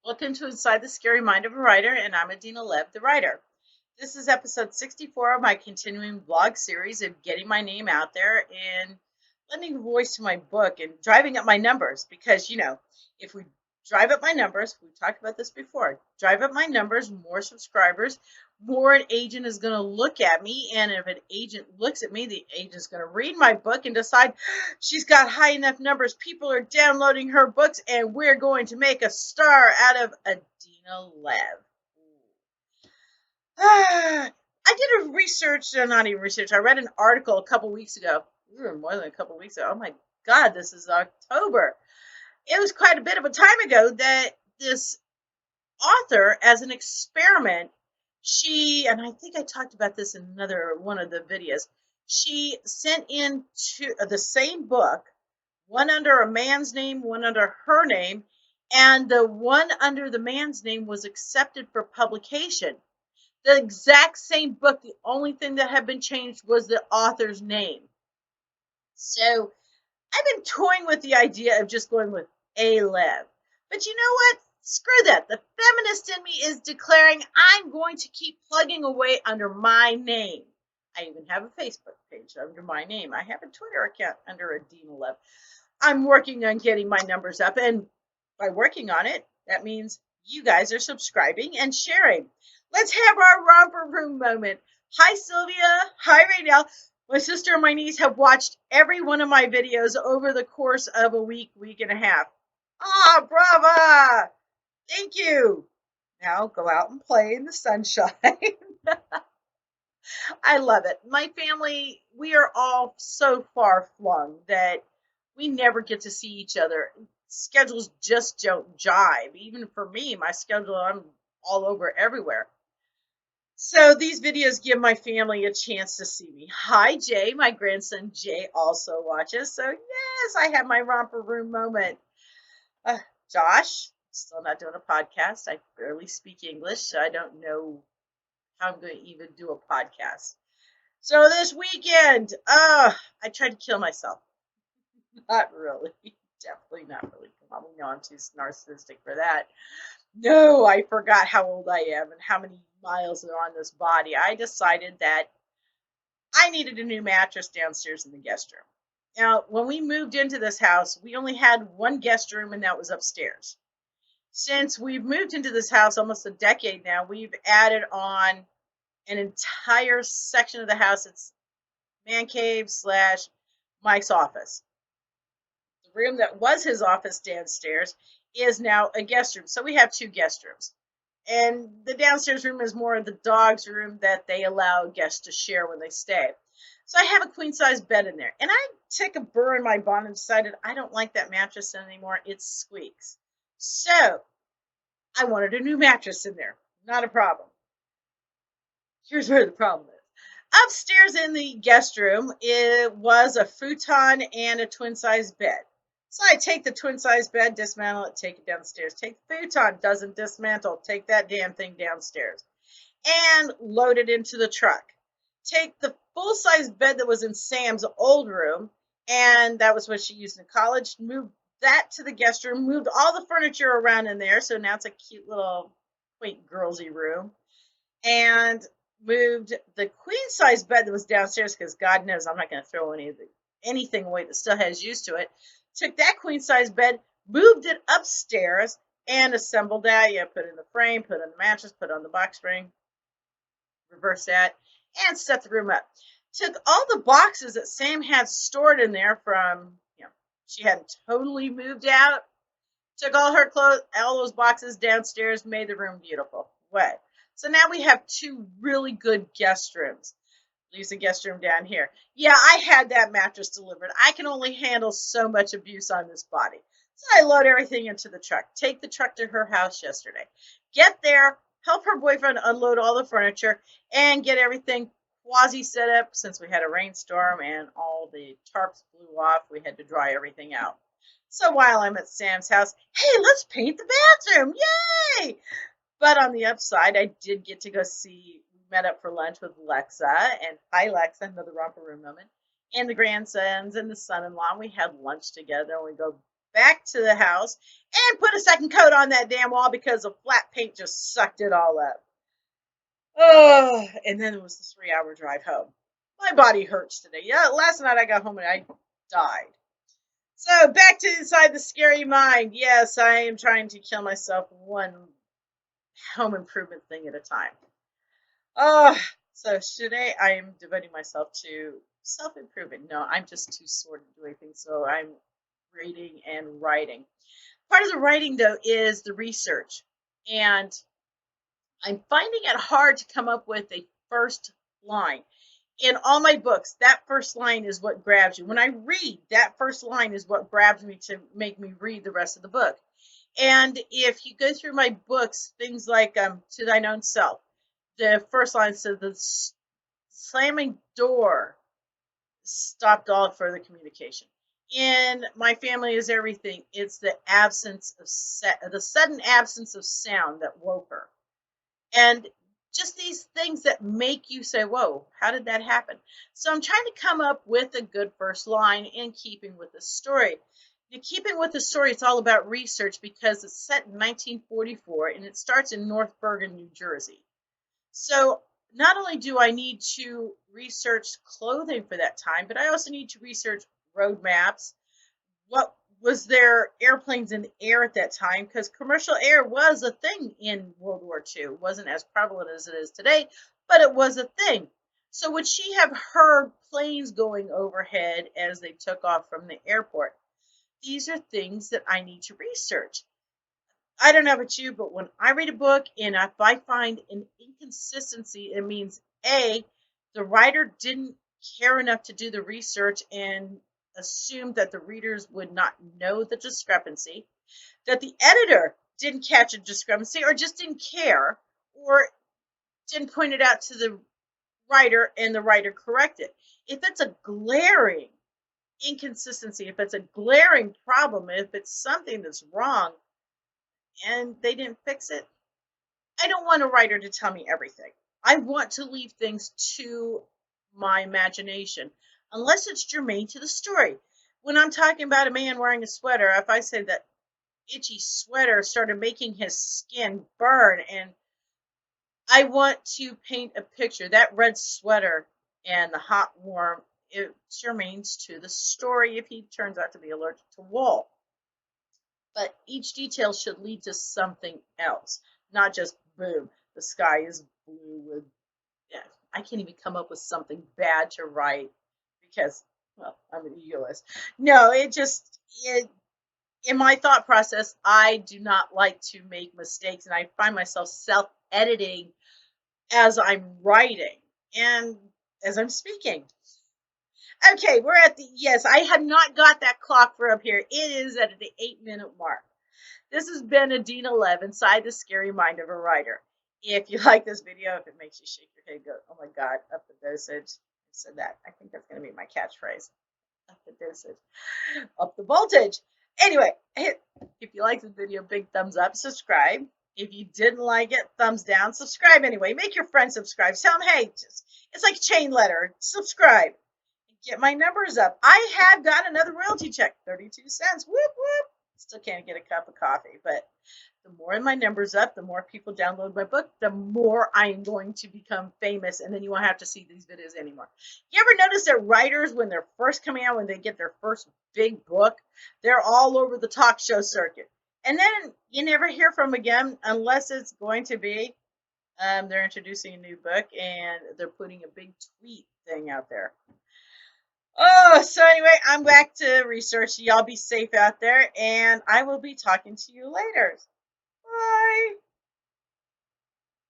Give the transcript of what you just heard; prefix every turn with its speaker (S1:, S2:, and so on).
S1: Welcome to Inside the Scary Mind of a Writer, and I'm Adina Lev, the writer. This is episode 64 of my continuing blog series of getting my name out there and lending a voice to my book and driving up my numbers. Because, if we drive up my numbers, we've talked about this before, drive up my numbers, more subscribers, more an agent is going to look at me. And if an agent looks at me, the agent is going to read my book and decide she's got high enough numbers. People are downloading her books, and we're going to make a star out of Adina Lev. I did a research, not even research. I read an article a couple weeks ago. More than a couple weeks ago. Oh my God, this is October. It was quite a bit of a time ago that this author, as an experiment, and I think I talked about this in another one of the videos, she sent in the same book, one under a man's name, one under her name, and the one under the man's name was accepted for publication. The exact same book, the only thing that had been changed was the author's name. So I've been toying with the idea of just going with A. Lev. But you know what? Screw that. The feminist in me is declaring I'm going to keep plugging away under my name. I even have a Facebook page under my name. I have a Twitter account under Adina Lev. I'm working on getting my numbers up. And by working on it, that means you guys are subscribing and sharing. Let's have our romper room moment. Hi, Sylvia. Hi, Raynell. My sister and my niece have watched every one of my videos over the course of a week and a half. Ah, brava! Thank you. Now go out and play in the sunshine. I love it. My family, we are all so far flung that we never get to see each other. Schedules just don't jive. Even for me, my schedule, I'm all over everywhere. So these videos give my family a chance to see me. Hi, Jay. My grandson, Jay, also watches. So yes, I have my romper room moment. Josh, still not doing a podcast. I barely speak English, so I don't know how I'm going to even do a podcast. So this weekend, I tried to kill myself. Not really. Definitely not really. Come on, we know I'm too narcissistic for that. No, I forgot how old I am and how many miles are on this body. I decided that I needed a new mattress downstairs in the guest room. Now, when we moved into this house, we only had one guest room, and that was upstairs. Since we've moved into this house almost a decade now, we've added on an entire section of the house. It's man cave / Mike's office. The room that was his office downstairs is now a guest room. So we have two guest rooms. And the downstairs room is more of the dog's room that they allow guests to share when they stay. So I have a queen size bed in there. And I took a burr in my bun and decided I don't like that mattress anymore. It squeaks. So I wanted a new mattress in there. Not a problem. Here's where the problem is. Upstairs in the guest room, it was a futon and a twin size bed. So I take the twin size bed, dismantle it, take it downstairs. Take the futon, doesn't dismantle, take that damn thing downstairs and load it into the truck. Take the full size bed that was in Sam's old room, and that was what she used in college, moved that to the guest room, moved all the furniture around in there. So now it's a cute little quaint girlsy room. And moved the queen size bed that was downstairs, because God knows I'm not going to throw anything away that still has use to it. Took that queen size bed, moved it upstairs, and assembled that. Put in the frame, put in the mattress, put on the box spring, reverse that, and set the room up. Took all the boxes that Sam had stored in there from, she hadn't totally moved out. Took all her clothes, all those boxes downstairs, made the room beautiful. What? So now we have two really good guest rooms. Leaves the guest room down here. Yeah, I had that mattress delivered. I can only handle so much abuse on this body. So I load everything into the truck. Take the truck to her house yesterday. Get there, help her boyfriend unload all the furniture, and get everything quasi set up. Since we had a rainstorm and all the tarps blew off, we had to dry everything out. So while I'm at Sam's house, hey, let's paint the bathroom. Yay! But on the upside, I did get to go met up for lunch with Lexa. And hi, Lexa, another romper room moment. And the grandsons and the son-in-law. We had lunch together. And we go back to the house and put a second coat on that damn wall because the flat paint just sucked it all up. Oh, and then it was the 3 hour drive home. My body hurts today. Yeah, last night I got home and I died. So back to inside the scary mind. Yes, I am trying to kill myself one home improvement thing at a time. Oh, so today I am devoting myself to self improvement. No, I'm just too sore to do anything. So I'm reading and writing. Part of the writing, though, is the research. And I'm finding it hard to come up with a first line. In all my books, that first line is what grabs you. When I read, that first line is what grabs me to make me read the rest of the book. And if you go through my books, things like To Thine Own Self, the first line says the slamming door stopped all further communication. In My Family Is Everything, it's the absence of the sudden absence of sound that woke her. And just these things that make you say, whoa, how did that happen? So I'm trying to come up with a good first line in keeping with the story. In keeping with the story, it's all about research because it's set in 1944 and it starts in North Bergen, New Jersey. So not only do I need to research clothing for that time, but I also need to research road maps. What was there airplanes in the air at that time? Because commercial air was a thing in World War II. It wasn't as prevalent as it is today, but it was a thing. So would she have heard planes going overhead as they took off from the airport? These are things that I need to research. I don't know about you, but when I read a book and if I find an inconsistency, it means A, the writer didn't care enough to do the research and assumed that the readers would not know the discrepancy, that the editor didn't catch a discrepancy or just didn't care, or didn't point it out to the writer and the writer corrected. If it's a glaring inconsistency, if it's a glaring problem, if it's something that's wrong and they didn't fix it, I don't want a writer to tell me everything. I want to leave things to my imagination, unless it's germane to the story. When I'm talking about a man wearing a sweater, if I say that itchy sweater started making his skin burn, and I want to paint a picture, that red sweater and the hot warm, it germanes to the story if he turns out to be allergic to wool. But each detail should lead to something else, not just boom, the sky is blue with, yeah, I can't even come up with something bad to write because, well, I'm an egoist. No, in my thought process, I do not like to make mistakes, and I find myself self-editing as I'm writing and as I'm speaking. Okay, we're at the, yes, I have not got that clock for up here. It is at the 8-minute mark. This has been Adina Lev, Inside the Scary Mind of a Writer. If you like this video, if it makes you shake your head, go, oh my God, up the dosage. I said that. I think that's going to be my catchphrase. Up the dosage. Up the voltage. Anyway, if you like this video, big thumbs up, subscribe. If you didn't like it, thumbs down, subscribe anyway. Make your friends subscribe. Tell them, hey, it's like chain letter. Subscribe. Get my numbers up. I have got another royalty check, 32 cents. Whoop, whoop. Still can't get a cup of coffee, but the more my numbers up, the more people download my book, the more I am going to become famous, and then you won't have to see these videos anymore. You ever notice that writers, when they're first coming out, when they get their first big book, they're all over the talk show circuit, and then you never hear from them again unless it's going to be they're introducing a new book and they're putting a big tweet thing out there. Oh, so anyway, I'm back to research. Y'all be safe out there, and I will be talking to you later. Bye.